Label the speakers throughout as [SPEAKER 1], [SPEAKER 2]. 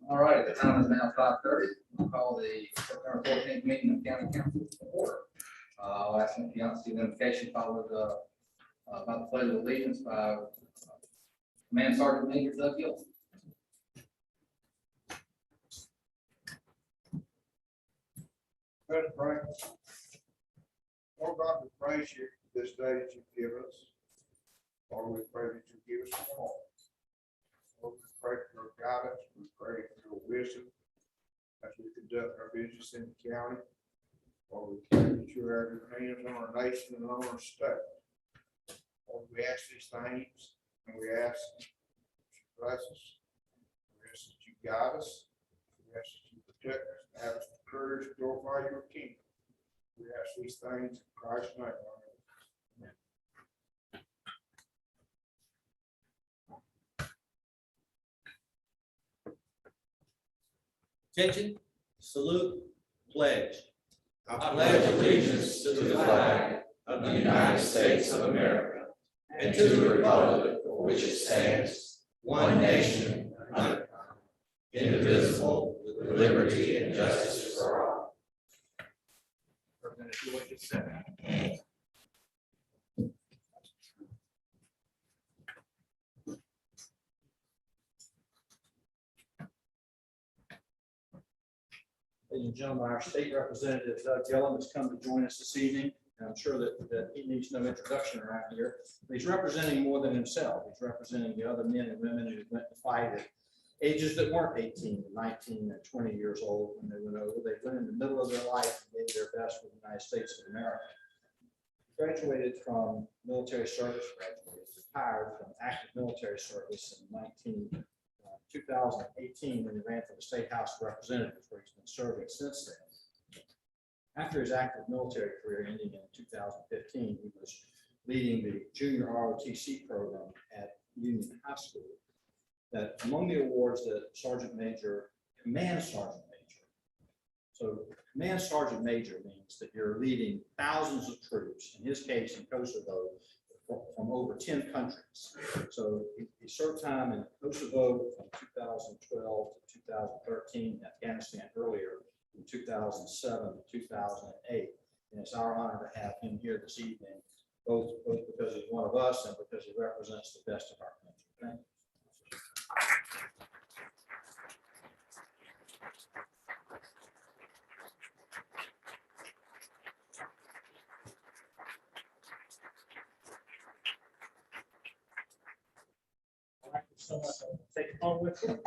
[SPEAKER 1] All right, the time is now 5:30. I'll call the September 14th meeting of County Council to order. I'll ask the council identification followed by the pledge of allegiance by Command Sergeant Major Doug Gillam.
[SPEAKER 2] Let us pray. Lord God, we praise you for this day that you give us. Lord, we pray that you give us more. Lord, we pray for your guidance. We pray for your wisdom as we conduct our business in the county. Lord, we pray that you have your hands on our nation and on our state. Lord, we ask these things and we ask that you bless us. We ask that you guide us. We ask that you protect us and have us the courage to glorify your kingdom. We ask these things in Christ's name. Amen.
[SPEAKER 3] Attention, salute, pledge.
[SPEAKER 4] I pledge allegiance to the flag of the United States of America and to the republic for which it stands, one nation, under God, indivisible, with liberty and justice for all.
[SPEAKER 5] Ladies and gentlemen, our state representative, Doug Gillam, has come to join us this evening. And I'm sure that he needs no introduction around here. But he's representing more than himself. He's representing the other men and women who went to fight at ages that weren't 18, 19, and 20 years old when they went over. They went in the middle of their life and gave their best for the United States of America. He graduated from military service, retired from active military service in 2018 when he ran for the State House of Representatives, where he's been serving since then. After his active military career ending in 2015, he was leading the junior ROTC program at Union High School. That among the awards that Sergeant Major, Command Sergeant Major. So Command Sergeant Major means that you're leading thousands of troops, in his case in Kosovo, from over 10 countries. So he served time in Kosovo from 2012 to 2013, Afghanistan earlier from 2007 to 2008. And it's our honor to have him here this evening, both because he's one of us and because he represents the best of our country. Thank you. Take it home with you.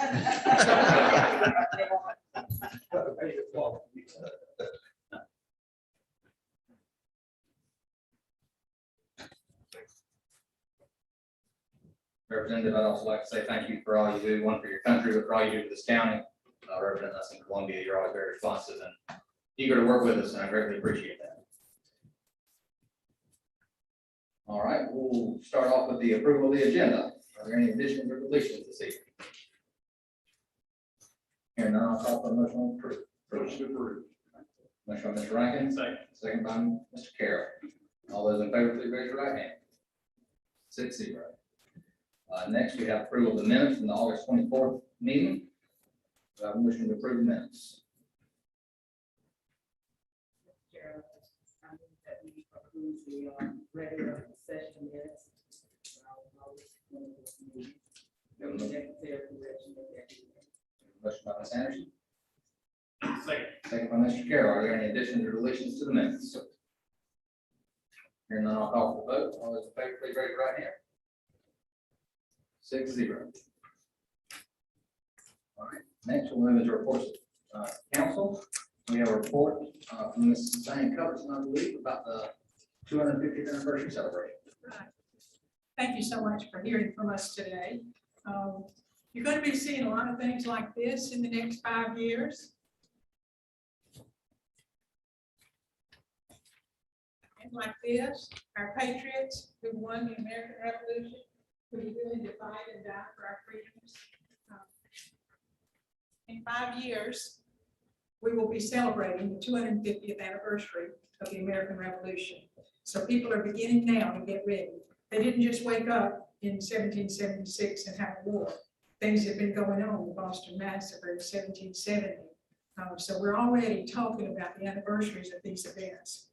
[SPEAKER 1] Representative, I'd also like to say thank you for all you do, one for your country, but for all you do for this county. Representing us in Columbia, you're always very responsive and eager to work with us, and I greatly appreciate that. All right, we'll start off with the approval of the agenda. Are there any additions or deletions this evening? Here now, I'll call for a motion on approval. Motion approved. Motion by Mr. Rankin. Second by Mr. Carroll. All those in favor, please raise your right hand. 6-0. Next, we have approval of the minutes from the August 24th meeting. Do I have a motion to approve the minutes?
[SPEAKER 6] Chair, that we approve the regular session minutes.
[SPEAKER 1] Motion by Ms. Anderson. Second by Mr. Carroll. Are there any additions or deletions to the minutes? Hearing none, I'll call for the vote. All those in favor, please raise your right hand. 6-0. All right. Next, we'll move into reports of council. We have a report from Ms. Diane Coverton, I believe, about the 250th anniversary celebration.
[SPEAKER 7] Right. Thank you so much for hearing from us today. You're going to be seeing a lot of things like this in the next 5 years. And like this, our patriots who won the American Revolution, who are willing to fight and die for our freedoms. In 5 years, we will be celebrating the 250th anniversary of the American Revolution. So people are beginning now to get ready. They didn't just wake up in 1776 and have a war. Things have been going on, the Boston Massacre in 1770. So we're already talking about the anniversaries of these events.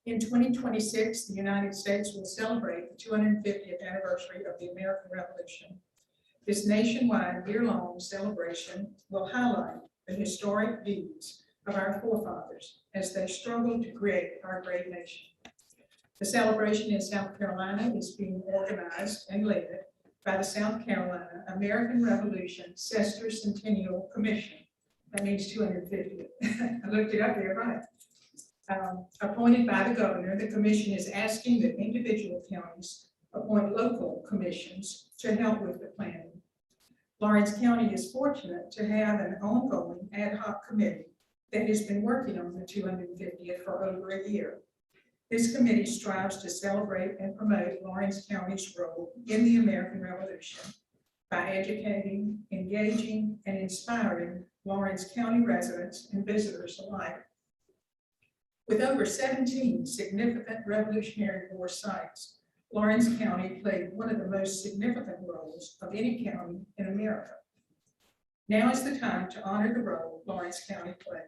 [SPEAKER 7] In 2026, the United States will celebrate the 250th anniversary of the American Revolution. This nationwide year-long celebration will highlight the historic deeds of our forefathers as they struggled to create our great nation. The celebration in South Carolina is being organized and led by the South Carolina American Revolution Sesquicentennial Commission. That means 250th. I looked it up there, right? Appointed by the governor, the commission is asking that individual counties appoint local commissions to help with the planning. Lawrence County is fortunate to have an ongoing ad hoc committee that has been working on the 250th for over a year. This committee strives to celebrate and promote Lawrence County's role in the American Revolution by educating, engaging, and inspiring Lawrence County residents and visitors alike. With over 17 significant Revolutionary War sites, Lawrence County played one of the most significant roles of any county in America. Now is the time to honor the role Lawrence County played.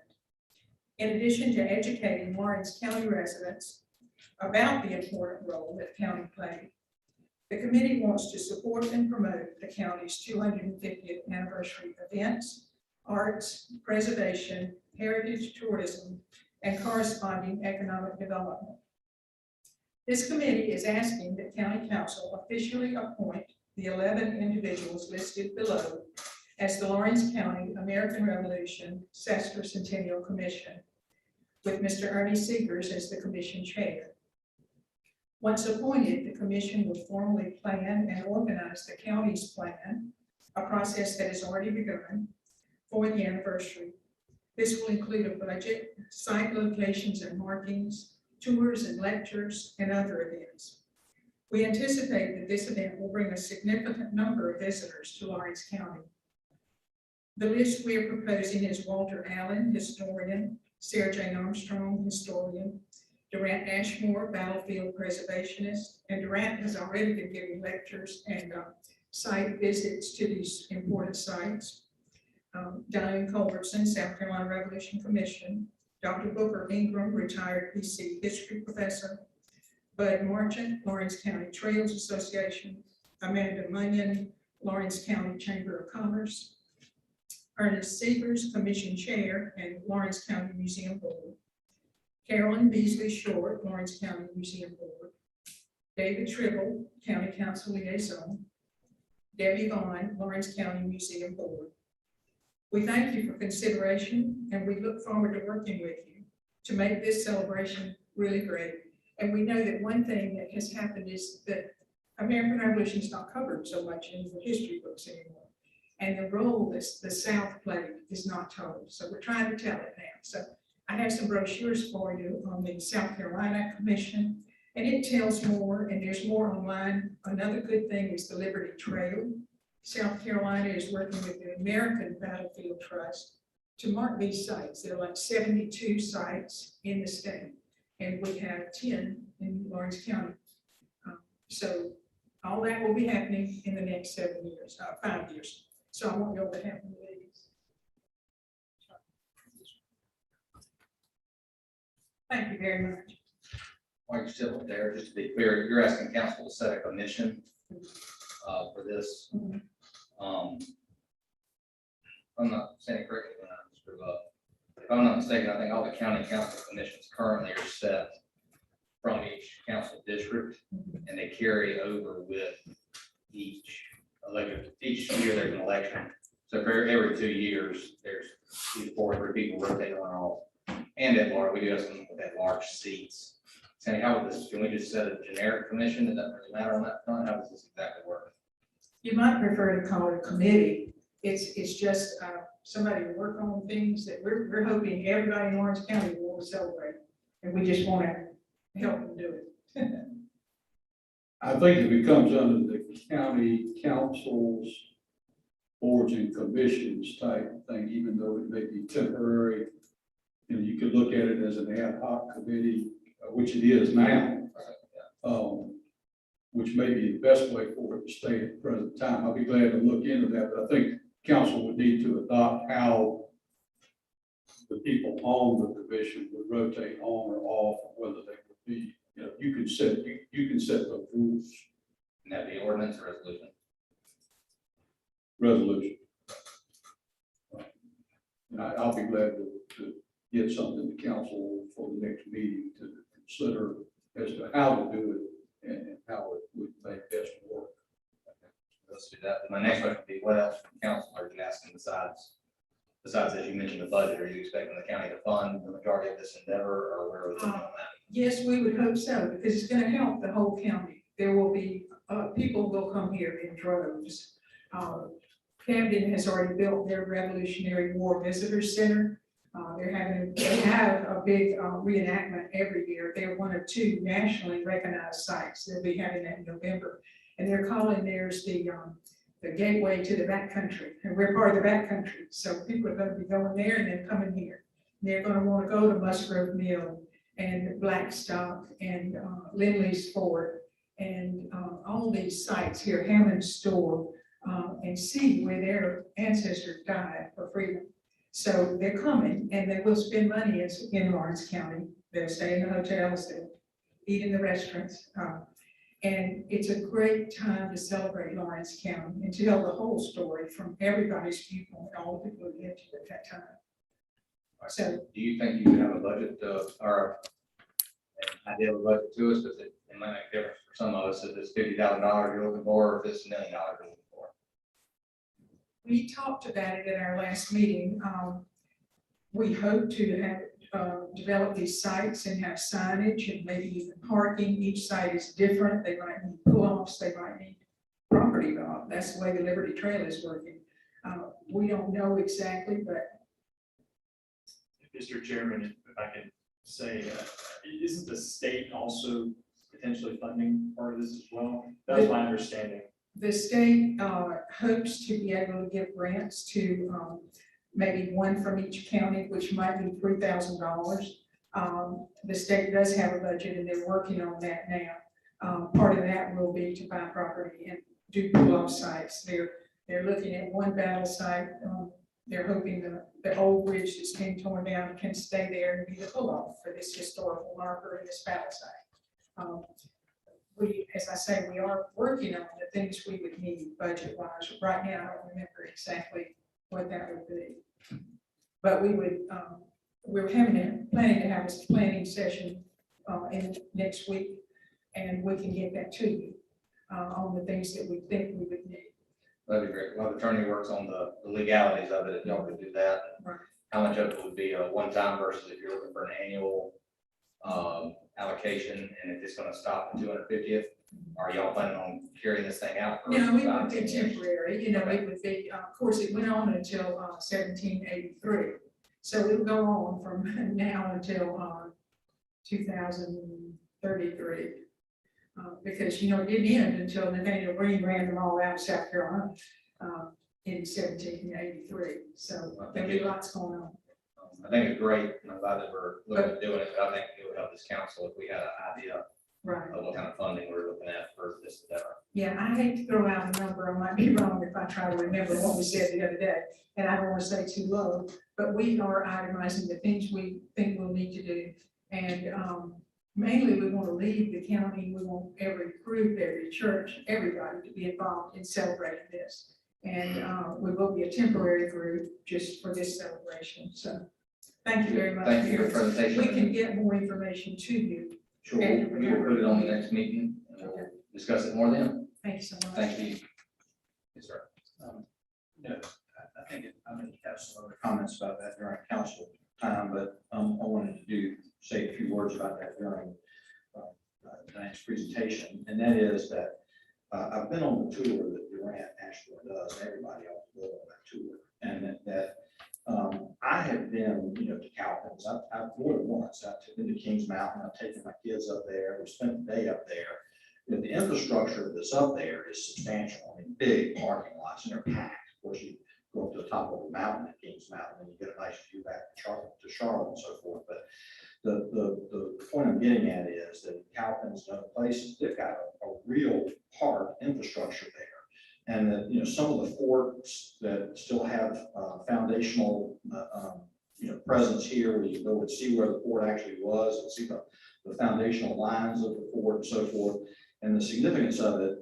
[SPEAKER 7] In addition to educating Lawrence County residents about the important role that county played, the committee wants to support and promote the county's 250th anniversary events, arts, preservation, heritage tourism, and corresponding economic development. This committee is asking that County Council officially appoint the 11 individuals listed below as the Lawrence County American Revolution Sesquicentennial Commission, with Mr. Ernie Seegers as the commission chair. Once appointed, the commission will formally plan and organize the county's plan, a process that has already begun, for the anniversary. This will include a budget, site locations and markings, tours and lectures, and other events. We anticipate that this event will bring a significant number of visitors to Lawrence County. The list we are proposing is Walter Allen, historian, Sarah Jane Armstrong, historian, Durant Ashmore, battlefield preservationist, and Durant has already been giving lectures and site visits to these important sites. Diane Culbertson, South Carolina Revolution Commission, Dr. Booker Ingram, retired PC history professor, Bud Marchant, Lawrence County Trails Association, Amanda Munyon, Lawrence County Chamber of Commerce, Ernest Seegers, Commission Chair, and Lawrence County Museum Board, Carolyn Beasley Short, Lawrence County Museum Board, David Tribble, County Council Liaison, Debbie Vaughn, Lawrence County Museum Board. We thank you for consideration, and we look forward to working with you to make this celebration really great. And we know that one thing that has happened is that American Revolution is not covered so much in the history books anymore. And the role that the South played is not told. So we're trying to tell it now. So I have some brochures for you on the South Carolina Commission, and it tells more, and there's more online. Another good thing is the Liberty Trail. South Carolina is working with the American Battlefield Trust to mark these sites. There are like 72 sites in the state, and we have 10 in Lawrence County. So all that will be happening in the next 5 years. So I want you all to have one of these. Thank you very much.
[SPEAKER 1] While you're still there, just to be clear, you're asking council to set a commission for this. I'm not saying it correctly when I screw up. If I'm not mistaken, I think all the county council commissions currently are set from each council district, and they carry over with each elected. Each year there's an election. So for every 2 years, there's either 4 or 3 people rotate on and off. And at large, we do have some at large seats. Sandy, how would this, can we just set a generic commission? Does that really matter on that front? How does this exactly work?
[SPEAKER 7] You might prefer to call it a committee. It's just somebody to work on things that we're hoping everybody in Orange County will want to celebrate. And we just want to help them do it.
[SPEAKER 8] I think it becomes under the county councils, boards and commissions type thing, even though it may be temporary. And you could look at it as an ad hoc committee, which it is now. Which may be the best way for it to stay at the present time. I'll be glad to look into that, but I think council would need to adopt how the people on the commission would rotate on or off, or whether they would be, you can set the rules.
[SPEAKER 1] Can that be ordinance or resolution?
[SPEAKER 8] Resolution. And I'll be glad to get something to council for the next meeting to consider as to how to do it and how it would make best work.
[SPEAKER 1] Let's do that. My next question would be, what else from council are you asking besides, as you mentioned, the budget? Are you expecting the county to fund the majority of this endeavor, or where are we looking on that?
[SPEAKER 7] Yes, we would hope so, because it's going to help the whole county. There will be, people will come here in droves. Camden has already built their Revolutionary War Visitor Center. They have a big reenactment every year. They're one of 2 nationally recognized sites. They'll be having that in November. And they're calling theirs the gateway to the backcountry. And we're part of the backcountry. So people are going to be going there and then coming here. They're going to want to go to Musgrove Mill and Blackstock and Lindley's Fort and all these sites here, Hammond's Store, and see where their ancestors died for freedom. So they're coming and they will spend money in Lawrence County. They'll stay in the hotels, they'll eat in the restaurants. And it's a great time to celebrate Lawrence County and to tell the whole story from everybody's viewpoint, all the people who lived here at that time. So
[SPEAKER 1] Do you think you could have a budget or an idea of a budget to us? Because it might make a difference for some of us if it's $50,000 you're looking for, or if it's $1 million you're looking for.
[SPEAKER 7] we talked about it at our last meeting. We hope to have develop these sites and have signage and maybe even parking. Each site is different. They might need pull-offs, they might need property law. That's the way the Liberty Trail is working. We don't know exactly, but
[SPEAKER 9] Mr. Chairman, if I can say, isn't the state also potentially funding part of this as well? That was my understanding.
[SPEAKER 7] the state hopes to be able to give grants to maybe one from each county, which might be $3,000. The state does have a budget and they're working on that now. Part of that will be to buy property and do pull-off sites. They're looking at one battle site. They're hoping the old bridge that's being torn down can stay there and be the pull-off for this historical marker in this battle site. As I say, we are working on the things we would need budget-wise. Right now, I don't remember exactly what that would be. But we would, we're planning to have a planning session in next week, and we can get that to you on the things that we think we would need.
[SPEAKER 1] That'd be great. Well, the attorney works on the legalities of it, if y'all could do that.
[SPEAKER 7] Right.
[SPEAKER 1] How much of it would be a one-time versus if you're looking for an annual allocation, and if it's gonna stop at 250th? Are y'all planning on carrying this thing out? For
[SPEAKER 7] No, it
[SPEAKER 1] 5,
[SPEAKER 7] would be
[SPEAKER 1] 10 years?
[SPEAKER 7] temporary, it would be, of course, it went on until 1783. So it will go on from now until 2033. Because, it didn't end until Nathaniel Green ran them all out of South Carolina in 1783. So there'll be lots going on.
[SPEAKER 1] I think it's great, and I'm glad that we're looking at doing it, but I think it would help this council if we had an idea
[SPEAKER 7] Right.
[SPEAKER 1] of what kind of funding we're looking at for this endeavor.
[SPEAKER 7] Yeah, I hate to throw out a number. I might be wrong if I try to remember what we said the other day. And I don't want to say too low, but we are itemizing the things we think we'll need to do. And mainly we want to leave the county. We want every group, every church, everybody to be involved in celebrating this. And we will be a temporary group just for this celebration. So thank you very much.
[SPEAKER 1] Thank you for your presentation.
[SPEAKER 7] We can get more information to you.
[SPEAKER 1] Sure, we will put it on the next meeting, and we'll discuss it more then.
[SPEAKER 7] Thank you so much.
[SPEAKER 1] Thank you. Yes, sir.
[SPEAKER 5] No, I think I may have some other comments about that during council time, but I wanted to say a few words about that during tonight's presentation, and that is that I've been on the tour that Durant Asheville does, and everybody ought to go on that tour. And that I have been, to Calkins. I've more than once. I've been to Kings Mountain. I've taken my kids up there. We spent the day up there. The infrastructure that's up there is substantial. I mean, big parking lots, and they're packed. Of course, you go up to the top of the mountain at Kings Mountain, and you get a nice view back to Charlotte and so forth. But the point I'm getting at is that Calkins and other places, they've got a real park infrastructure there. And that, some of the forts that still have foundational, presence here, where you go and see where the fort actually was and see the foundational lines of the fort and so forth. And the significance of it,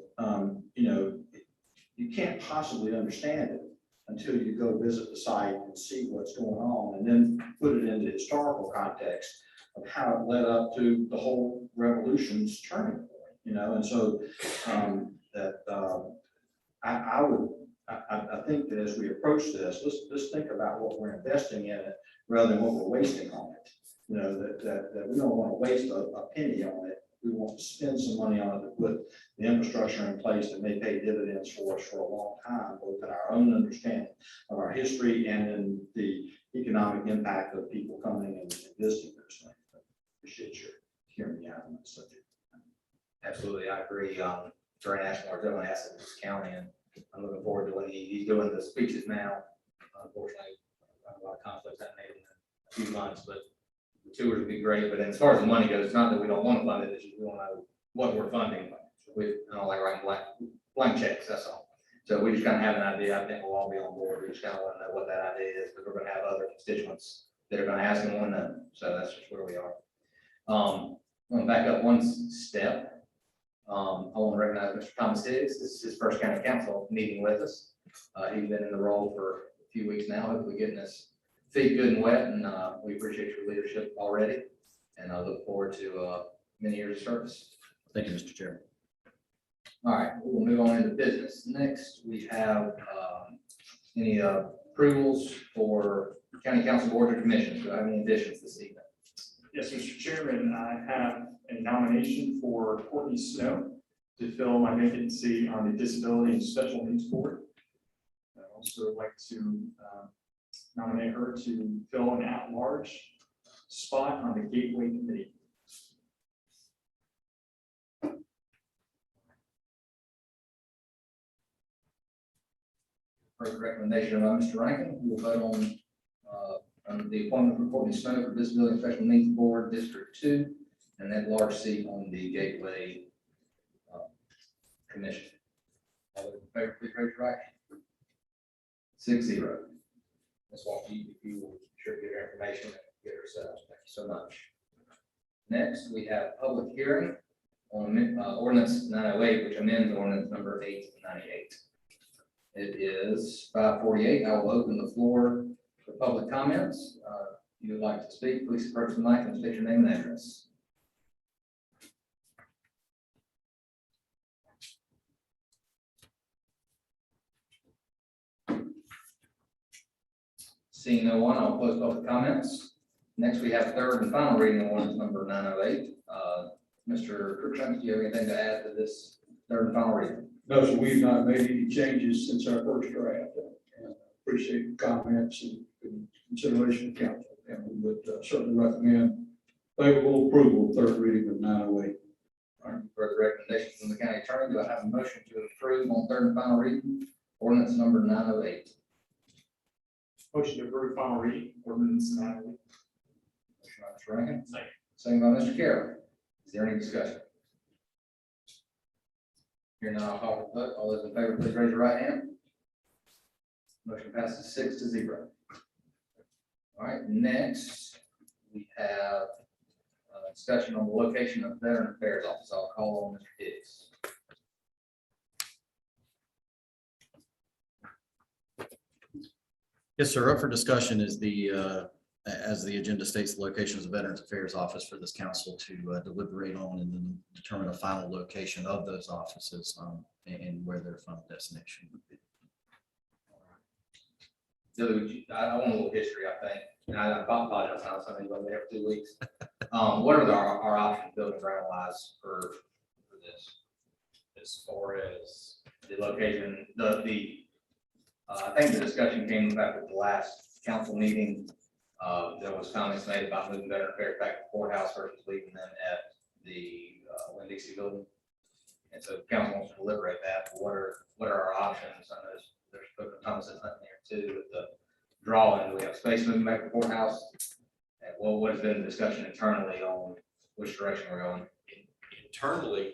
[SPEAKER 5] you can't possibly understand it until you go visit the site and see what's going on, and then put it into historical context of how it led up to the whole revolution's turning point, and so I think that as we approach this, let's think about what we're investing in it rather than what we're wasting on it. That we don't want to waste a penny on it. We want to spend some money on it to put the infrastructure in place that may pay dividends for us for a long time, both in our own understanding of our history and in the economic impact of people coming and visiting those things. I appreciate your hearing me out on that subject.
[SPEAKER 1] Absolutely, I agree. Durant Ashmore definitely has to this county, and I'm looking forward to when he's doing the speeches now. Unfortunately, I have a lot of conflicts that made in a few months, but the tours would be great. But as far as the money goes, it's not that we don't want to fund it, it's just we want to know what we're funding. I don't like writing blank checks, that's all. So we just kind of have an idea. I think we'll all be on board. We just kind of want to know what that idea is, because we're going to have other constituents that are going to ask and want to know. So that's just where we are. I'm going to back up one step. I want to recognize Mr. Thomas Higgs. This is his first county council meeting with us. He's been in the role for a few weeks now, hopefully getting his feet good and wet, and we appreciate your leadership already, and I look forward to many years of service.
[SPEAKER 5] Thank you, Mr. Chairman.
[SPEAKER 1] All right, we'll move on into business. Next, we have any approvals for county council boards or commissions. Do I have any additions this evening?
[SPEAKER 9] Yes, Mr. Chairman, I have a nomination for Courtney Snow to fill my vacancy on the Disability and Special Needs Board. I'd also like to nominate her to fill an at-large spot on the Gateway Committee.
[SPEAKER 1] Further recommendation by Mr. Rankin. We will vote on the appointment of Courtney Snow for Disability and Special Needs Board, District 2, and that large seat on the Gateway Commission. All those in favor, please raise your right hand. 6-0. Ms. Walker, if you will sure get her information and get her set up. Thank you so much. Next, we have public hearing on ordinance 908, which amends ordinance number 898. It is 5:48. I will open the floor for public comments. If you would like to speak, please approach the mic and state your name and address. Seeing no one, I'll close public comments. Next, we have third and final reading of ordinance number 908. Mr. Cruikshank, do you have anything to add to this third and final reading?
[SPEAKER 8] No, so we've not made any changes since our first draft. And appreciate the comments and consideration of council. And we would certainly recommend favorable approval of third reading of 908.
[SPEAKER 1] All right, further recommendations from the county attorney. Do I have a motion to approve on third and final reading ordinance number 908?
[SPEAKER 9] Motion to approve final reading, ordinance 908.
[SPEAKER 1] Motion by Mr. Rankin.
[SPEAKER 9] Second.
[SPEAKER 1] Second by Mr. Carroll. Is there any discussion? Here now, I'll call for the vote. All those in favor, please raise your right hand. Motion passes 6-0. All right, next, we have discussion on the location of Veteran Affairs Office. I'll call on Mr. Higgs.
[SPEAKER 5] Yes, sir. Up for discussion is as the agenda states, the location of the Veterans Affairs Office for this council to deliberate on and then determine a final location of those offices and where their final destination would be.
[SPEAKER 1] I want a little history, I think. And I apologize, I was only been there for 2 weeks. What are our options building ground wise for this? As far as the location, I think the discussion came back at the last council meeting. There was comments made about moving Veteran Affairs back to the courthouse versus leaving them at the Winn-Dixie building. And so council wants to deliberate that. What are our options? I know there's Thomas is nothing there too with the drawing. Do we have space moving back to the courthouse? And what has been the discussion internally on which direction we're going?
[SPEAKER 4] Internally,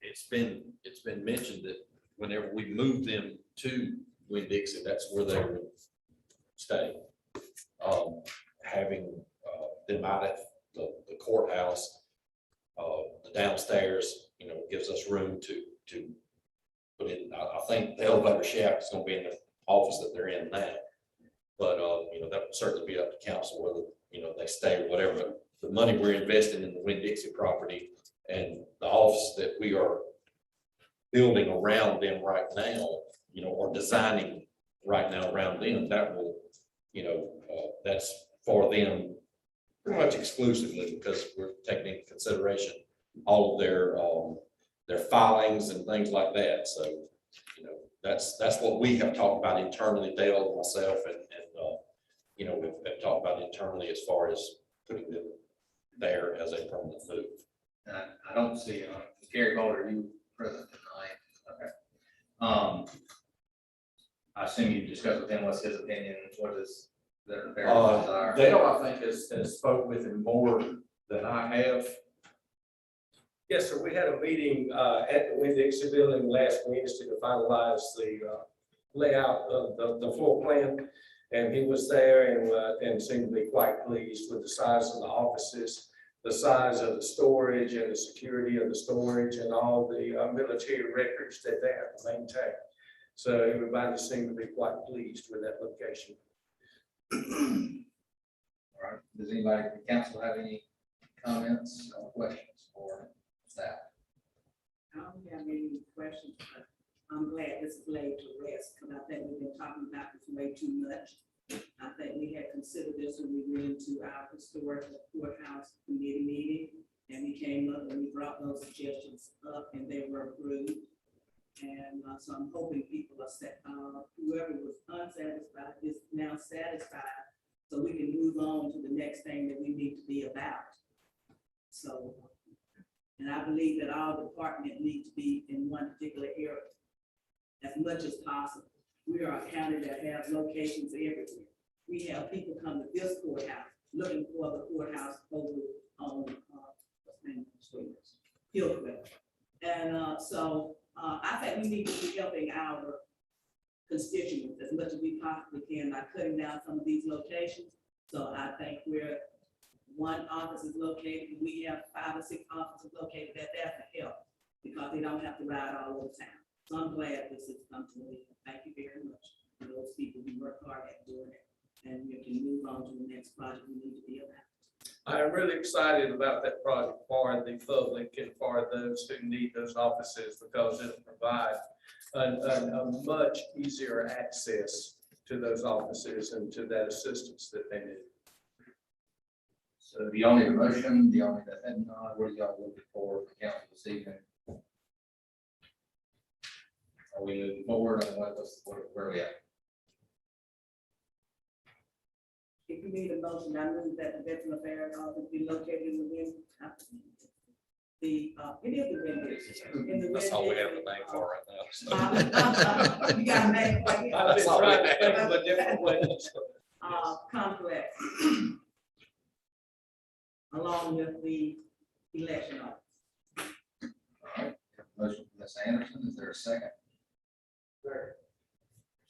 [SPEAKER 4] it's been mentioned that whenever we move them to Winn-Dixie, that's where they would stay. Having them out at the courthouse, the downstairs, gives us room to put in. I think the elevator shaft is going to be in the office that they're in now. But that would certainly be up to council whether they stay or whatever. But the money we're investing in the Winn-Dixie property and the office that we are building around them right now, or designing right now around them, that will, that's for them pretty much exclusively, because we're taking into consideration all of their filings and things like that. So, that's what we have talked about internally, Dale, myself, and we've talked about internally as far as putting them there as a permanent move.
[SPEAKER 1] I don't see, Gary Boulder, you present tonight. Okay. I assume you discussed with him, what's his opinion, what is their desire?
[SPEAKER 4] Dale, I think, has spoke with him more than I have.
[SPEAKER 10] Yes, sir. We had a meeting at the Winn-Dixie building last Wednesday to finalize the layout of the floor plan. And he was there and seemed to be quite pleased with the size of the offices, the size of the storage and the security of the storage and all the military records that they have to maintain. So everybody seemed to be quite pleased with that location.
[SPEAKER 1] All right. Does anybody from council have any comments or questions for staff?
[SPEAKER 6] I don't have any questions, but I'm glad this is laid to rest, because I think we've been talking about this way too much. I think we had considered this when we went into our historical courthouse committee meeting, and we came up and we brought those suggestions up, and they were approved. And so I'm hoping people are whoever was unsatisfied is now satisfied, so we can move on to the next thing that we need to be about. So, and I believe that all departments need to be in one particular area as much as possible. We are a county that has locations everywhere. We have people come to this courthouse looking for the courthouse over on Hillcrest. And so I think we need to be helping our constituents as much as we possibly can by cutting down some of these locations. So I think where one office is located, we have 5 or 6 offices located that's a help, because they don't have to ride all over town. So I'm glad this has come to me. Thank you very much for those people who work hard at doing it. And we can move on to the next project we need to be about.
[SPEAKER 10] I'm really excited about that project for the public and for those who need those offices, because it'll provide a much easier access to those offices and to that assistance that they need.
[SPEAKER 1] So the only motion, the only and what are y'all looking for the council this evening? Are we moving forward on where are we at?
[SPEAKER 6] If you need a motion, I move that the Veteran Affairs Office be located in the Winn. It is the Winn.
[SPEAKER 4] That's all we have a name for right now. So.
[SPEAKER 6] You got a name for it?
[SPEAKER 10] I've been trying to think of a different way.
[SPEAKER 6] Complex. Along with the election office.
[SPEAKER 1] All right. Motion from Ms. Anderson. Is there a second?
[SPEAKER 2] There.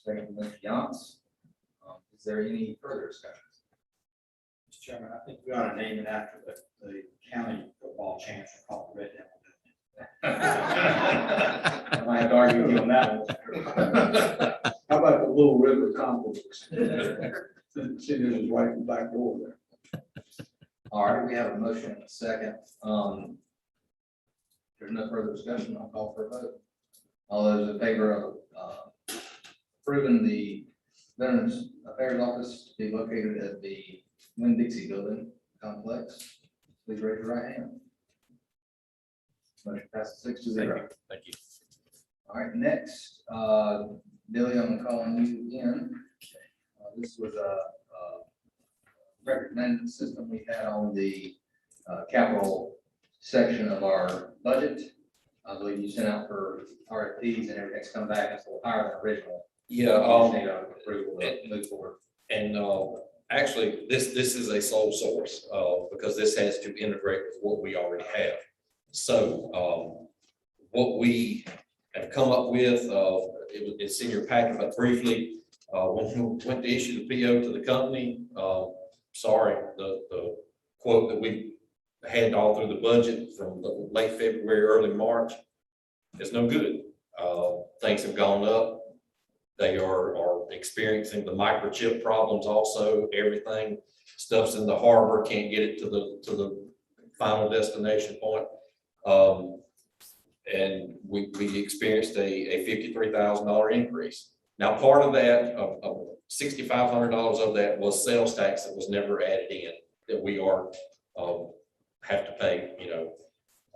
[SPEAKER 1] Second from Mr. Yance. Is there any further discussions?
[SPEAKER 5] Mr. Chairman, I think we ought to name it after the county football champs are called the Red Devil.
[SPEAKER 1] I might have to argue with you on that one.
[SPEAKER 8] How about the Little River Complex? See, this is right in the back door there.
[SPEAKER 1] All right, we have a motion and a second. There's no further discussion. I'll call for a vote. All those in favor of approving the Veterans Affairs Office to be located at the Winn-Dixie Building Complex. Please raise your right hand. Motion passes 6-0.
[SPEAKER 10] Thank you.
[SPEAKER 1] All right, next, Billy, I'm gonna call on you again. This was a record management system we had on the capital section of our budget. I believe you sent out for RFPs and everything's come back, it's a little higher than original.
[SPEAKER 4] Yeah,
[SPEAKER 1] You just need approval to move forward.
[SPEAKER 4] and actually, this is a sole source, because this has to integrate with what we already have. So, what we have come up with, it's in your packet, but briefly, when we went to issue the PO to the company, the quote that we had all through the budget from the late February, early March is no good. Things have gone up. They are experiencing the microchip problems also. Everything, stuff's in the harbor, can't get it to the final destination point. And we experienced a $53,000 increase. Now, part of that, $6,500 of that was sales tax that was never added in, that we have to pay,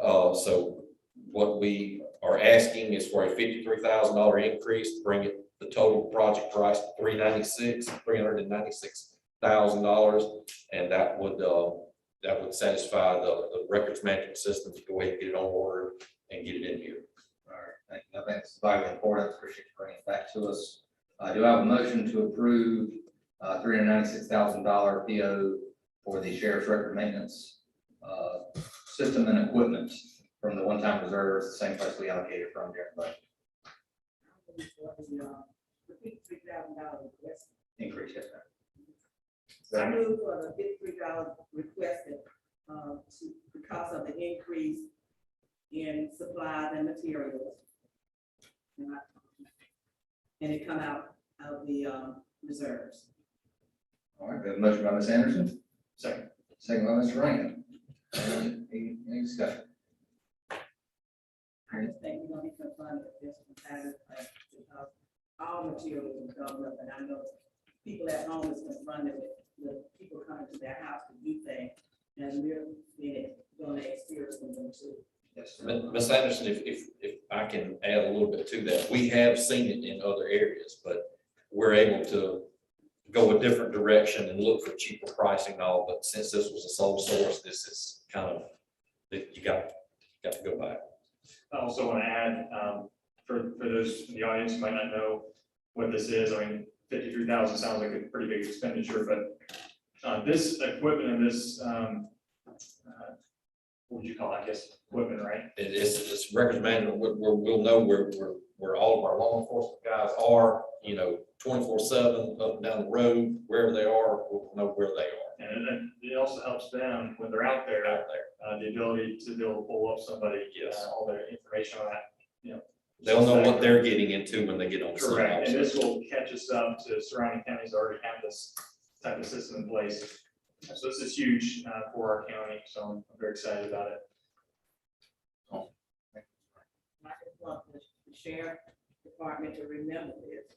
[SPEAKER 4] so what we are asking is for a $53,000 increase to bring it, the total project price to $396,000, and that would satisfy the records management system to go ahead and get it on order and get it in here.
[SPEAKER 1] All right, thank you. I think it's vitally important. Appreciate you bringing it back to us. Do I have a motion to approve $396,000 PO for the sheriff's record maintenance system and equipment from the one-time reserves, the same place we allocated from there, but
[SPEAKER 6] $53,000 request.
[SPEAKER 1] increase, yes,
[SPEAKER 6] I
[SPEAKER 1] ma'am.
[SPEAKER 6] move for the $53 requested because of the increase in supplies and materials. And it come out of the reserves.
[SPEAKER 1] All right, we have a motion by Ms. Anderson,
[SPEAKER 9] Second.
[SPEAKER 1] second by Mr. Rankin. Any discussion?
[SPEAKER 6] I just think we're gonna be confronted with this matter, because all materials are going up, and I know people at home is confronted with people coming to their house to do things, and we're going to experience them too.
[SPEAKER 1] Yes.
[SPEAKER 4] Ms. Anderson, if I can add a little bit to that, we have seen it in other areas, but we're able to go a different direction and look for cheaper pricing and all, but since this was a sole source, this is kind of, you got to go back.
[SPEAKER 9] I also want to add, for those in the audience who might not know what this is, I mean, 53,000 sounds like a pretty big expenditure, but this equipment and this, what would you call it? I guess equipment, right?
[SPEAKER 4] It's records management, we'll know where all of our law enforcement guys are, 24/7 up and down the road, wherever they are, we'll know where they are.
[SPEAKER 9] And it also helps them when they're out there, the ability to be able to pull up somebody, all their information on that,
[SPEAKER 4] They'll know what they're getting into when they get on.
[SPEAKER 9] correct. And this will catch us up to surrounding counties that already have this type of system in place. So this is huge for our county, so I'm very excited about it.
[SPEAKER 6] I just want the sheriff department to remember this.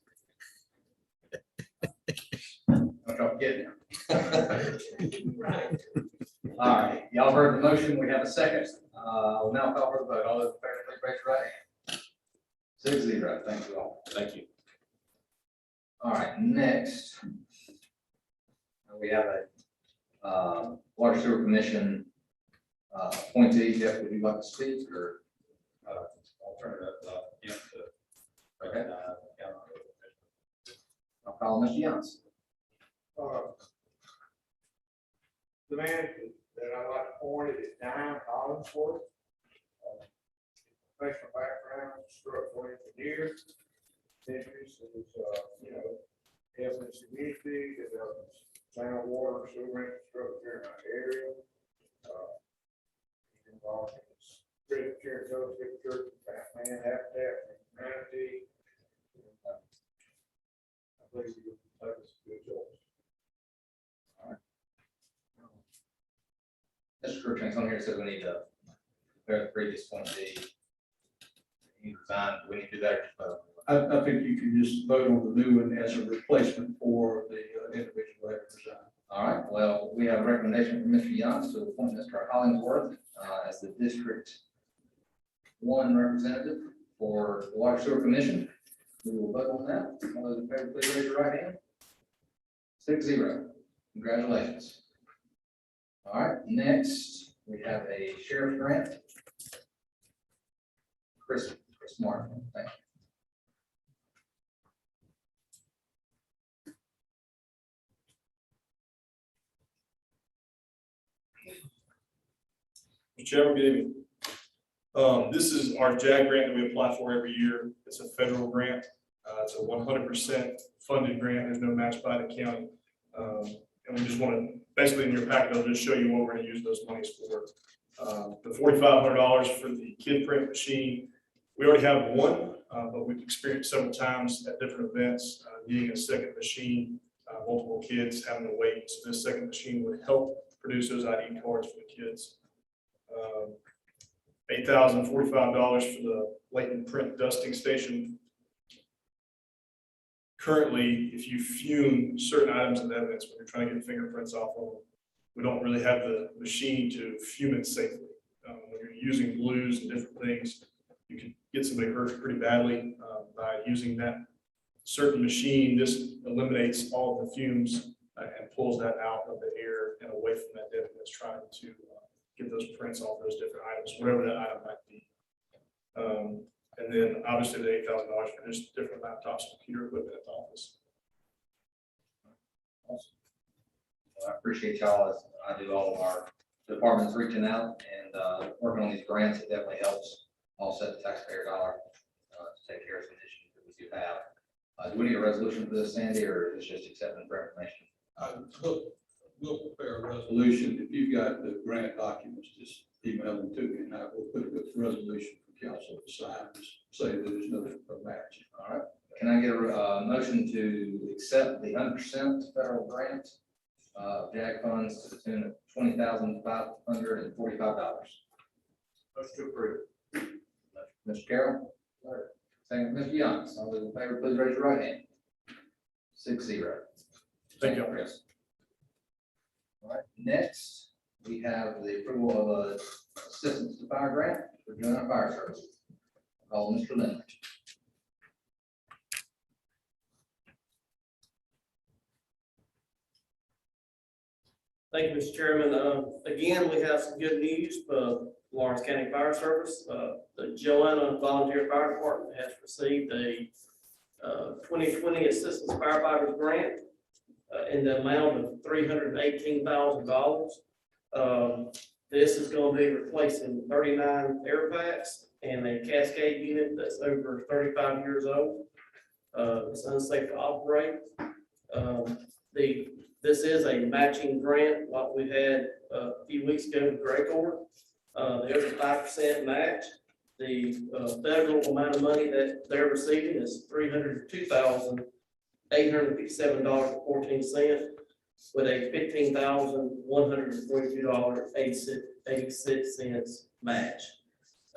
[SPEAKER 1] I'm getting there.
[SPEAKER 6] Right.
[SPEAKER 1] All right, y'all heard the motion. We have a second. We'll now call for the vote. All those in favor, please raise your right hand. 6-0. Thank you all.
[SPEAKER 4] Thank you.
[SPEAKER 1] All right, next. We have a Water Sewer Commission appointee. Jeff, would you like to speak or?
[SPEAKER 8] Alternative,
[SPEAKER 1] Okay. I'll call Mr. Johnson.
[SPEAKER 2] The man that I like appointed is Diane Hollingsworth. Professional background, structural engineer. Interest is, helping the community, developing sound water, sewer infrastructure in our area. He's involved in this Presbyterian Fellowship Church, man, Habitat for Humanity. I believe he was a good choice.
[SPEAKER 1] Mr. Crookshanks on here says we need to compare the previous appointee. He resigned. We need to do that.
[SPEAKER 8] I think you can just vote on the new one as a replacement for the individual that resigned.
[SPEAKER 1] All right, well, we have a recommendation from Mr. Young to appoint Mr. Hollingsworth as the District 1 representative for the Water Sewer Commission. We will vote on that. All those in favor, please raise your right hand. 6-0. Congratulations. All right, next, we have a sheriff's grant. Chris Martin, thank you.
[SPEAKER 11] Mr. Chairman, good evening. This is our JAG grant that we apply for every year. It's a federal grant. It's a 100% funded grant. There's no match by the county. And we just want to, basically in your packet, I'll just show you what we're going to use those monies for. The $4,500 for the kid print machine. We already have one, but we've experienced several times at different events, needing a second machine, multiple kids having to wait. So this second machine would help produce those ID cards for the kids. $8,045 for the Layton print dusting station. Currently, if you fume certain items of evidence when you're trying to get fingerprints off of them, we don't really have the machine to fume it safely. When you're using glues and different things, you can get somebody hurt pretty badly by using that certain machine. This eliminates all of the fumes and pulls that out of the air and away from that debit that's trying to get those prints off those different items, whatever that item might be. And then obviously the $8,000 for just different laptops, computer equipment at the office.
[SPEAKER 1] Awesome. Well, I appreciate y'all, as I do all of our departments reaching out and working on these grants. It definitely helps offset the taxpayer dollar to take care of some issues that we do have. Do we need a resolution for this, Sandy, or is it just accepting for information?
[SPEAKER 8] We'll prepare a resolution. If you've got the grant documents, just email them to me and I will put a resolution for council to sign, just say that there's no match.
[SPEAKER 1] All right. Can I get a motion to accept the 100% federal grant JAG funds to the tune of $20,545?
[SPEAKER 2] Motion to approve.
[SPEAKER 1] Mr. Carroll? Second, Mr. Young. All those in favor, please raise your right hand. 6-0.
[SPEAKER 11] Thank you.
[SPEAKER 1] Chris. All right, next, we have the approval of a assistance to fire grant for Gillam Fire Service. Call Mr. Leonard.
[SPEAKER 3] Thank you, Mr. Chairman. Again, we have some good news for Lawrence County Fire Service. The Joanna Volunteer Fire Department has received a 2020 Assistance Firefighters Grant in the amount of $318,000. This is going to be replacing 39 air packs and a Cascade unit that's over 35 years old. It's unsafe to operate. This is a matching grant like we had a few weeks ago with Grey Court. There's a 5% match. The federal amount of money that they're receiving is $302,857.14 with a $15,142.86 match.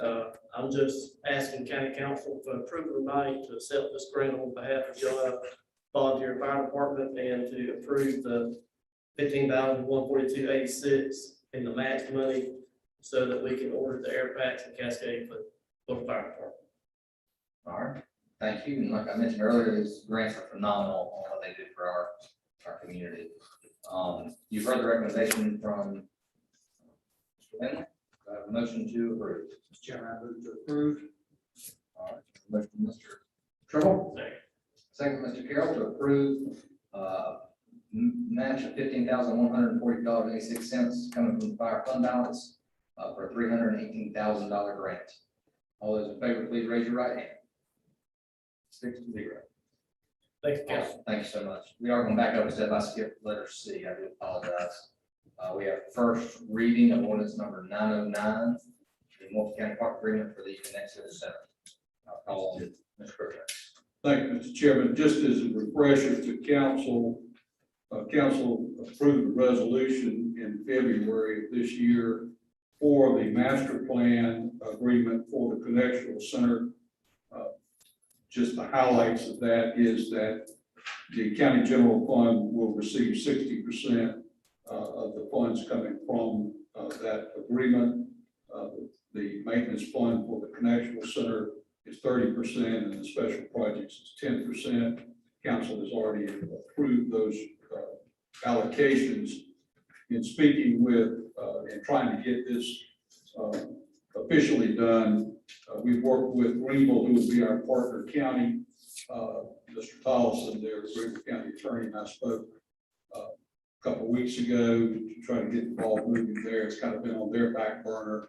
[SPEAKER 3] I'm just asking County Council for approval tonight to accept this grant on behalf of Gillam Volunteer Fire Department and to approve the $15,142.86 in the match money so that we can order the air packs and Cascade for the fire department.
[SPEAKER 1] All right, thank you. And like I mentioned earlier, these grants are phenomenal on what they do for our community. You've heard the recommendation from Mr. Lindley. I have a motion to approve.
[SPEAKER 5] Mr. Chairman, I move to approve.
[SPEAKER 1] All right, motion from Mr. Trimble. Second, Mr. Carroll, to approve match of $15,140.86 coming from the fire fund balance for a $318,000 grant. All those in favor, please raise your right hand. 6-0.
[SPEAKER 3] Thank you, Council.
[SPEAKER 1] Thank you so much. We are going back up a step. I skipped letter C. I do apologize. We have first reading of ordinance number 909, the multi-county park agreement for the Connecticut Center. I'll call on Mr. Crookshanks.
[SPEAKER 8] Thank you, Mr. Chairman. Just as a refresher to council, council approved a resolution in February of this year for the master plan agreement for the Connecticut Center. just the highlights of that is that the county general fund will receive 60% of the funds coming from that agreement. The maintenance fund for the Connectional Center is 30%, and the special projects is 10%. Council has already approved those allocations. In speaking with and trying to get this officially done, we've worked with Greenville, who will be our partner county. Mr. Tollison, their Greenville County Attorney, and I spoke a couple of weeks ago to try to get the ball moving there. It's kind of been on their back burner.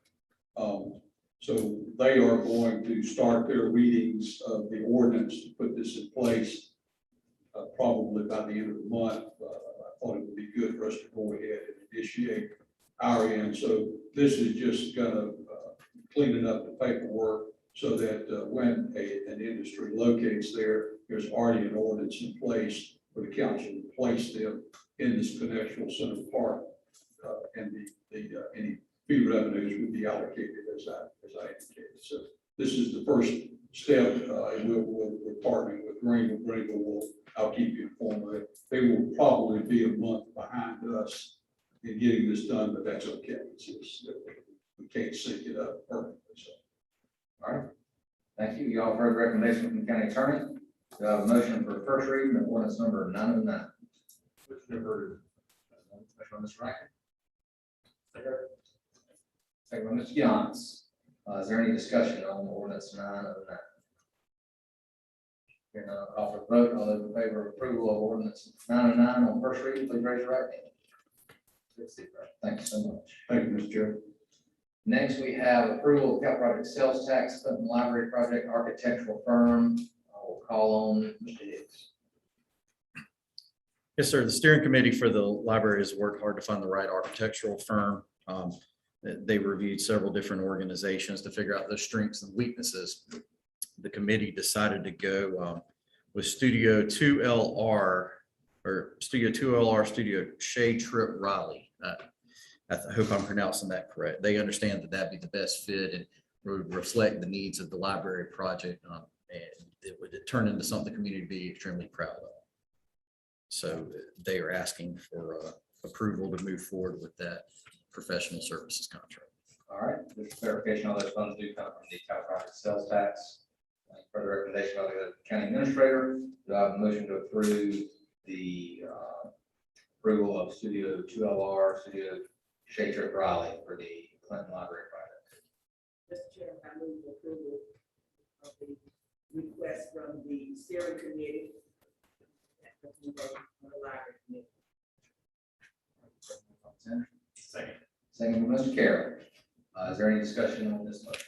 [SPEAKER 8] So they are going to start their readings of the ordinance to put this in place probably by the end of the month. I thought it would be good for us to go ahead and initiate our end. So this is just going to clean up the paperwork so that when an industry locates there, there's already an ordinance in place for the council to place them in this Connectional Center Park, and any fee revenues would be allocated as I indicated. So this is the first step, and we're partnering with Greenville. Greenville I'll keep you informed of it. They will probably be a month behind us in getting this done, but that's okay. We can't sync it up perfectly. So.
[SPEAKER 1] All right. Thank you. You all heard the recommendation from the county attorney. Do I have a motion for first reading of ordinance number 909? Which number? Motion by Mr. Rankin. Second by Mr. Gillam. Is there any discussion on ordinance 909? Hearing none, I'll call for the vote. All those in favor of approval of ordinance 909 on first reading, please raise your right hand. Thank you so much.
[SPEAKER 8] Thank you, Mr. Chair.
[SPEAKER 1] Next, we have approval of capital project sales tax, Clinton Library Project architectural firm. I will call on Mr. Hicks.
[SPEAKER 12] Yes, sir. The steering committee for the library has worked hard to find the right architectural firm. They reviewed several different organizations to figure out their strengths and weaknesses. The committee decided to go with Studio 2LR Studio Shea Trip Raleigh. I hope I'm pronouncing that correct. They understand that that'd be the best fit and would reflect the needs of the library project, and it would turn into something the community would be extremely proud of. So they are asking for approval to move forward with that professional services contract.
[SPEAKER 1] All right, just clarification, all those funds do come from the capital project sales tax. Further recommendation by the county administrator. Do I have a motion to approve the approval of Studio 2LR Studio Shea Trip Raleigh for the Clinton Library project?
[SPEAKER 6] Mr. Chairman, I move the approval of the request from the steering committee on the library committee.
[SPEAKER 1] Second. Second from Mr. Carroll. Is there any discussion on this motion?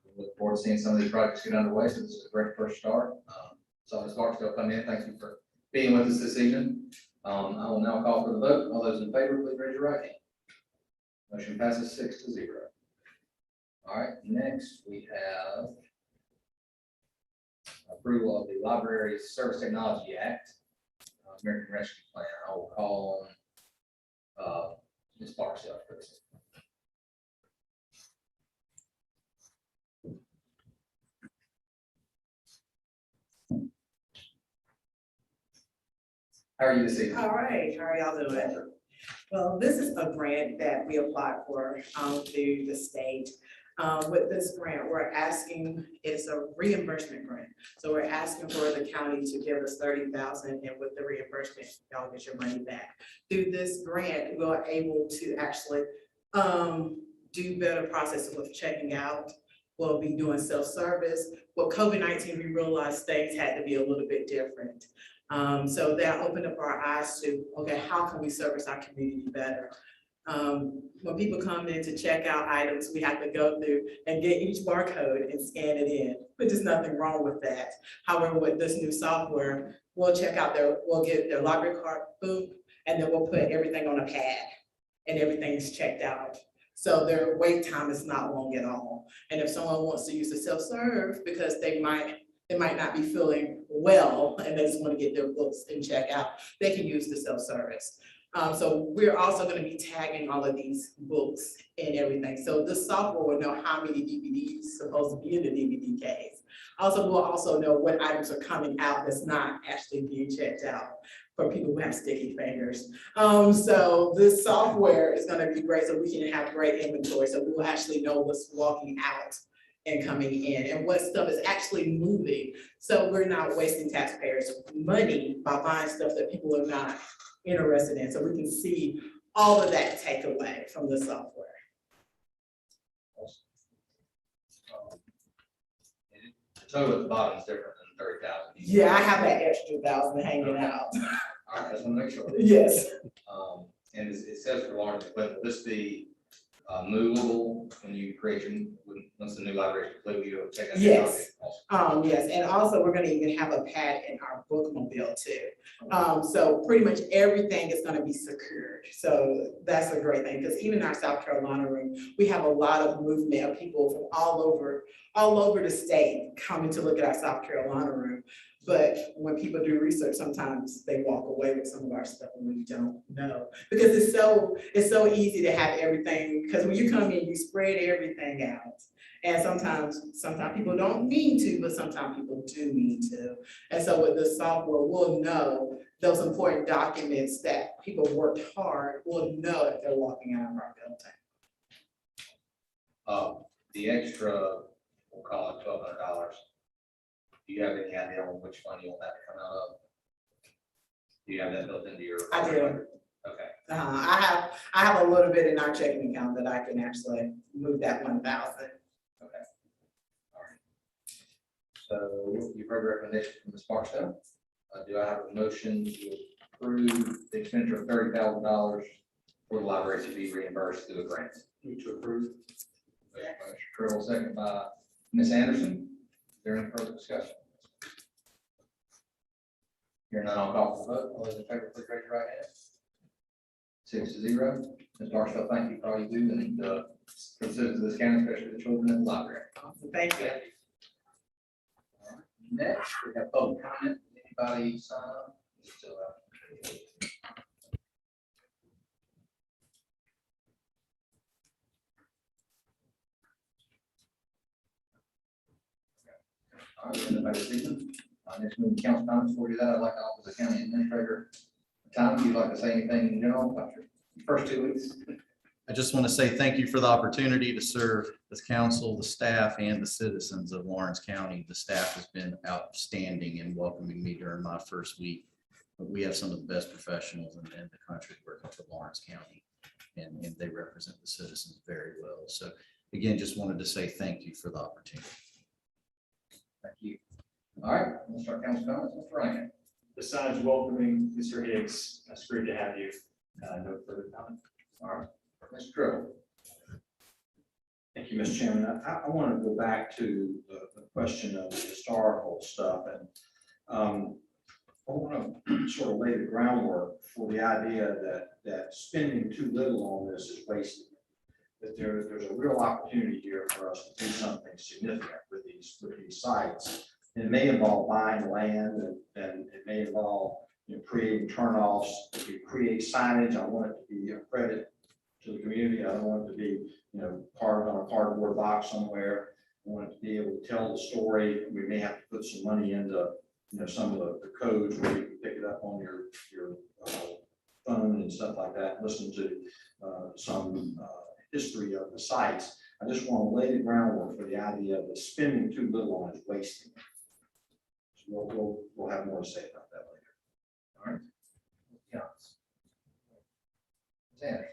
[SPEAKER 1] We look forward to seeing some of these projects get underway. So this is a great first start. So Ms. Barksdale come in. Thank you for being with us this evening. I will now call for the vote. All those in favor, please raise your right hand. Motion passes 6-0. All right, next we have approval of the Library Service Technology Act, American Rescue Plan. I will call on Ms. Barksdale first. How are you this evening?
[SPEAKER 13] All right, how are y'all doing? Well, this is a grant that we applied for through the state. With this grant, we're asking, it's a reimbursement grant. So we're asking for the county to give us $30,000, and with the reimbursement, y'all get your money back. Through this grant, we're able to actually do better processes with checking out. We'll be doing self-service. With COVID-19, we realized things had to be a little bit different. So that opened up our eyes to, okay, how can we service our community better? When people come in to check out items, we have to go through and get each barcode and scan it in, but there's nothing wrong with that. However, with this new software, we'll check out we'll get their library card, boom, and then we'll put everything on a pad and everything's checked out. So their wait time is not long at all. And if someone wants to use the self-serve because they might not be feeling well and they just want to get their books and check out, they can use the self-service. So we're also gonna be tagging all of these books and everything. So this software will know how many DVDs supposed to be in the DVD case. Also, we'll also know what items are coming out that's not actually being checked out for people who have sticky fingers. So this software is gonna be great, so we can have great inventory. So we'll actually know what's walking out and coming in and what stuff is actually moving. So we're not wasting taxpayers' money by buying stuff that people are not interested in. So we can see all of that takeaway from the software.
[SPEAKER 1] The total at the bottom is different than 30,000.
[SPEAKER 13] Yeah, I have that extra 1,000 hanging out.
[SPEAKER 1] All right, I just want to make sure.
[SPEAKER 13] Yes.
[SPEAKER 1] And it says for large equipment, will this be movable when you create your, once the new library is complete, you'll take that?
[SPEAKER 13] Yes.
[SPEAKER 1] Also?
[SPEAKER 13] Yes, and also we're gonna even have a pad in our bookmobile too. So pretty much everything is gonna be secured. So that's a great thing, because even our South Carolina room, we have a lot of movement of people from all over the state coming to look at our South Carolina room. But when people do research, sometimes they walk away with some of our stuff and we don't know. Because it's so easy to have everything, because when you come in, you spread everything out. And sometimes people don't mean to, but sometimes people do mean to. And so with the software, we'll know those important documents that people worked hard, we'll know if they're walking out of our building.
[SPEAKER 1] The extra, we'll call it $1,200. Do you have any idea on which fund you want that to come out of? Do you have that built into your?
[SPEAKER 13] I do.
[SPEAKER 1] Okay.
[SPEAKER 13] I have a little bit in our checking account that I can actually move that 1,000.
[SPEAKER 1] Okay. All right. So you've heard the recommendation from Ms. Barstow. Do I have a motion to approve the expenditure of $30,000 for the library to be reimbursed through a grant?
[SPEAKER 8] Move to approve.
[SPEAKER 1] Mr. Trill, second by Ms. Anderson. Is there any further discussion? Here none, I'll call for the vote. All those in favor, please raise your right hand. 6-0. Ms. Barstow, thank you for all you do and for the citizens of this county, especially the children in the library.
[SPEAKER 13] Awesome, thank you.
[SPEAKER 1] All right. Next, we have public comment. Anybody sign up? All right, anybody speaking? Next moving council comments. Before we do that, I'd like to offer the county administrator time. If you'd like to say anything in general about your first 2 weeks.
[SPEAKER 12] I just want to say thank you for the opportunity to serve the council, the staff, and the citizens of Lawrence County. The staff has been outstanding in welcoming me during my first week. We have some of the best professionals in the country working for Lawrence County, and they represent the citizens very well. So again, just wanted to say thank you for the opportunity.
[SPEAKER 1] Thank you. All right, we'll start council comments. Mr. Rankin.
[SPEAKER 9] Besides welcoming Mr. Higgs, it's great to have you. No further comment.
[SPEAKER 1] All right, Mr. Trill.
[SPEAKER 5] Thank you, Mr. Chairman. I want to go back to the question of the historical stuff, and I want to sort of lay the groundwork for the idea that spending too little on this is wasted. That there's a real opportunity here for us to do something significant with these sites. And it may involve buying land, and it may involve creating turnoffs. If you create signage, I want it to be a credit to the community. I don't want it to be carved on a cardboard box somewhere. I want it to be able to tell the story. We may have to put some money into some of the codes where you can pick it up on your phone and stuff like that. Listen to some history of the sites. I just want to lay the groundwork for the idea that spending too little on is wasting. So we'll have more to say about that later.
[SPEAKER 1] All right. Yeah. Sanders.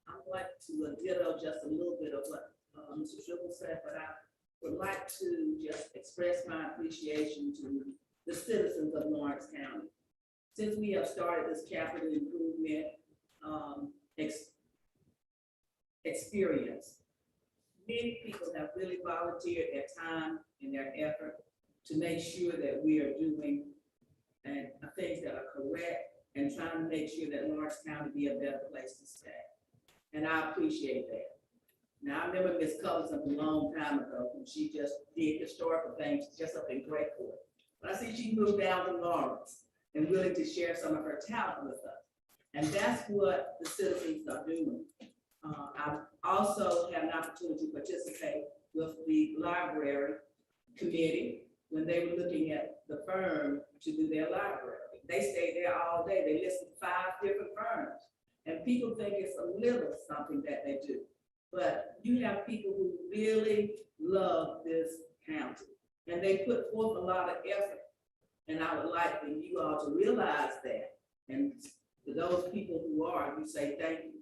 [SPEAKER 6] I'd like to ditto just a little bit of what Mr. Triple said, but I would like to just express my appreciation to the citizens of Lawrence County. Since we have started this capital improvement experience, many people have really volunteered their time and their effort to make sure that we are doing things that are correct and trying to make sure that Lawrence County be a better place to stay. And I appreciate that. Now, I remember Ms. Cullerson a long time ago when she just did historical things just up in Great Court. But I see she moved down to Lawrence and willing to share some of her talent with us. And that's what the citizens are doing. I also had an opportunity to participate with the library committee when they were looking at the firm to do their library. They stayed there all day. They listed 5 different firms. And people think it's a little something that they do. But you have people who really love this county. And they put forth a lot of effort. And I would like for you all to realize that. And for those people who are, you say thank you.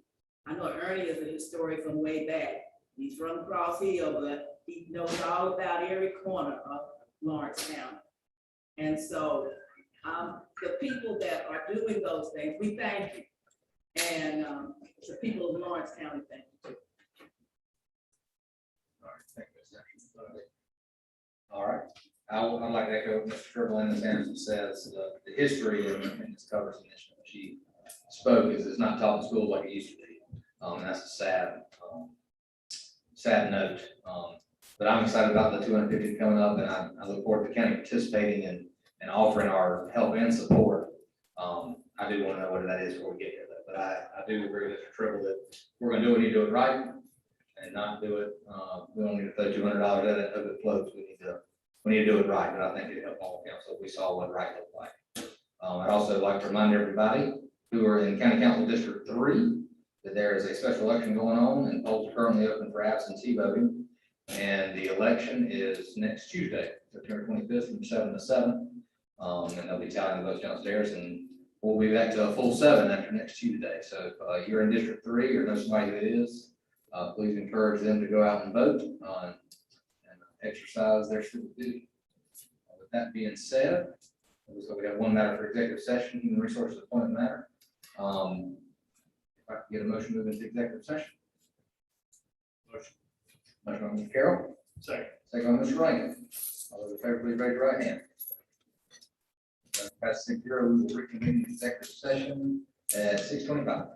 [SPEAKER 6] I know Ernie is a historian from way back. He's from Cross Hill, but he knows all about every corner of Lawrence County. And so the people that are doing those things, we thank you. And the people of Lawrence County, thank you too.
[SPEAKER 1] All right, thank you, Ms. Anderson. All right, I'd like to echo what Mr. Triple and Ms. Anderson says, the history of this covers initiative. She spoke is it's not taught in school like it used to be. And that's a sad note. But I'm excited about the 250 coming up, and I look forward to the county participating and offering our help and support. I do want to know what that is before we get there, but I do agree with Mr. Triple that we're going to do it, we need to do it right and not do it. We don't need to throw $200 at it, hope it floats. We need to do it right, but I think it helped all council if we saw what right looked like. I'd also like to remind everybody who are in County Council District 3 that there is a special election going on and polls are currently open for absentee voting. And the election is next Tuesday, September 25th from 7 to 7. And they'll be tallying the votes downstairs, and we'll be back to a full 7 after next Tuesday. So if you're in District 3 or know somebody that is, please encourage them to go out and vote and exercise their civic duty. With that being said, so we have one matter for executive session, human resources appointment matter. If I can get a motion moving to executive session. Motion by Mr. Carroll.
[SPEAKER 11] Second.
[SPEAKER 1] Second by Mr. Rankin. All those in favor, please raise your right hand. Pass 6-0, we will reconvene the executive session at 6:25.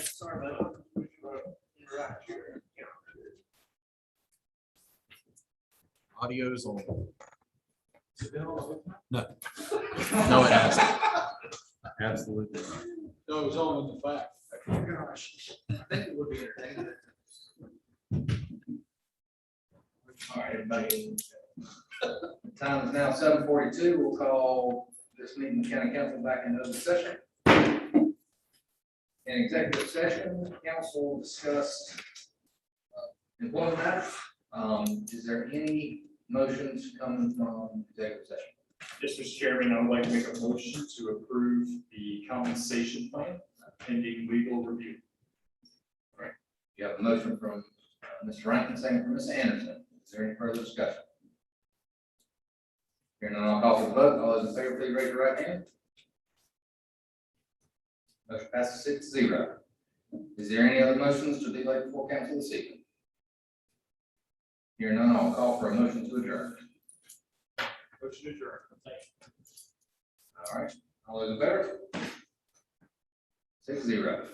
[SPEAKER 3] Sorry about that.
[SPEAKER 12] Audio's on. No. No, it hasn't. Absolutely.
[SPEAKER 8] No, it was on in the back.
[SPEAKER 5] Gosh, I think it would be entertaining.
[SPEAKER 1] All right, everybody. The time is now 7:42. We'll call this meeting of the county council back into open session. In executive session, council discussed employment matters. Is there any motions coming from executive session?
[SPEAKER 9] Yes, Mr. Chairman, I would like to make a motion to approve the compensation plan pending legal review.
[SPEAKER 1] You have a motion from Mr. Rankin, second from Ms. Anderson. Is there any further discussion? Hearing none, I'll call for the vote. All those in favor, please raise your right hand. Motion passes 6-0. Is there any other motions to be laid before council this evening? Hearing none, I'll call for a motion to adjourn.
[SPEAKER 9] Motion adjourned.
[SPEAKER 1] All right, all those in favor? 6-0.